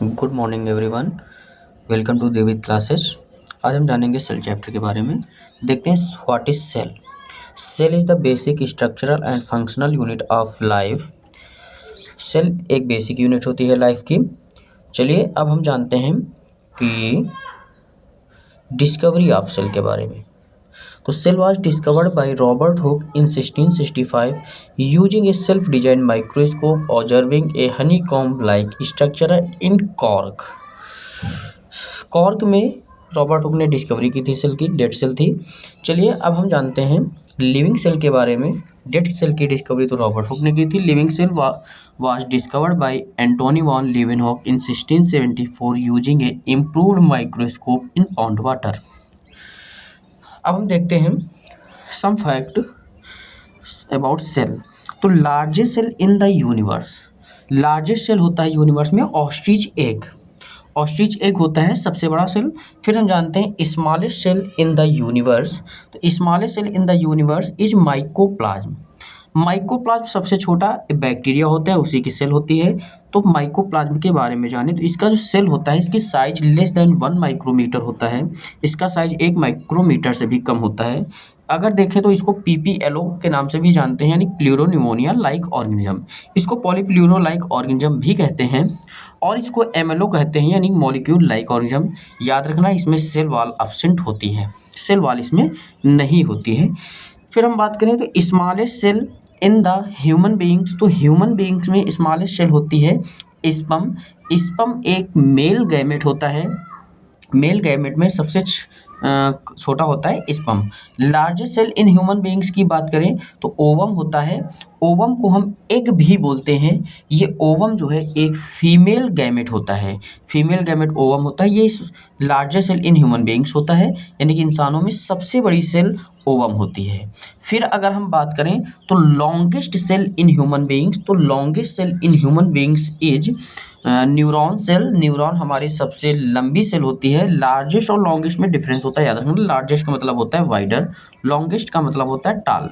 Good morning everyone. Welcome to Devit classes. आज हम जानेंगे सेल चैप्टर के बारे में। देखते हैं what is cell. Cell is the basic structural and functional unit of life. Cell एक बेसिक यूनिट होती है लाइफ की। चलिए अब हम जानते हैं कि डिस्कवरी ऑफ सेल के बारे में। तो cell was discovered by Robert Hooke in 1665 using a self design microscope observing a honeycomb like structure in cork. Cork में रॉबर्ट हुक ने डिस्कवरी की थी सेल की, डेड सेल थी। चलिए अब हम जानते हैं लिविंग सेल के बारे में। डेड सेल की डिस्कवरी तो रॉबर्ट हुक ने की थी। Living cell was discovered by Antonie van Leeuwenhoek in 1674 using a improved microscope in pond water. अब हम देखते हैं सम फैक्ट अबाउट सेल। तो largest cell in the universe, largest cell होता है यूनिवर्स में ऑस्ट्रिच एग। ऑस्ट्रिच एग होता है सबसे बड़ा सेल। फिर हम जानते हैं smallest cell in the universe. तो smallest cell in the universe is mycoplasm. Mycoplasm सबसे छोटा बैक्टीरिया होता है, उसी की सेल होती है। तो माइकोप्लाज्म के बारे में जाने तो इसका जो सेल होता है इसकी साइज लेस देन 1 माइक्रोमीटर होता है। इसका साइज 1 माइक्रोमीटर से भी कम होता है। अगर देखें तो इसको पीपीएलओ के नाम से भी जानते हैं, यानी प्लूरोनिमोनिया लाइक ऑर्गेनिज्म। इसको पॉलीप्लूरो लाइक ऑर्गेनिज्म भी कहते हैं और इसको एमएलओ कहते हैं, यानी मॉलिक्यूल लाइक ऑर्गेनिज्म। याद रखना इसमें सेल वॉल एब्सेंट होती है, सेल वॉल इसमें नहीं होती है। फिर हम बात करें तो smallest cell in the human beings. तो ह्यूमन बीइंग्स में स्मॉलेस्ट सेल होती है स्पर्म। स्पर्म एक मेल गैमेट होता है। मेल गैमेट में सबसे छोटा होता है sperm. Largest cell in human beings की बात करें तो ओवम होता है। ओवम को हम एग भी बोलते हैं। ये ओवम जो है एक फीमेल गैमेट होता है। फीमेल गैमेट ओवम होता है। ये largest cell in human beings होता है, यानी कि इंसानों में सबसे बड़ी सेल ओवम होती है। फिर अगर हम बात करें तो longest cell in human beings, तो longest cell in human beings is neuron cell. Neuron हमारी सबसे लंबी सेल होती है। लार्जेस्ट और लॉन्गेस्ट में डिफरेंस होता है, याद रखना। लार्जेस्ट का मतलब होता है वाइडर, लॉन्गेस्ट का मतलब होता है टाल।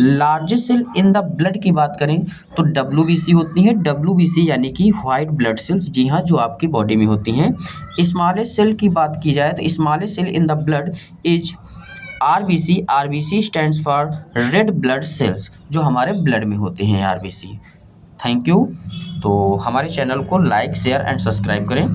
Largest cell in the blood की बात करें तो डब्ल्यूबीसी होती है। डब्ल्यूबीसी यानी कि व्हाइट ब्लड सेल्स, जी हाँ, जो आपकी बॉडी में होती हैं। स्मॉलेस्ट सेल की बात की जाए तो smallest cell in the blood is RBC. RBC stands for red blood cells, जो हमारे ब्लड में होते हैं आरबीसी। Thank you. तो हमारे चैनल को लाइक, शेयर एंड सब्सक्राइब करें।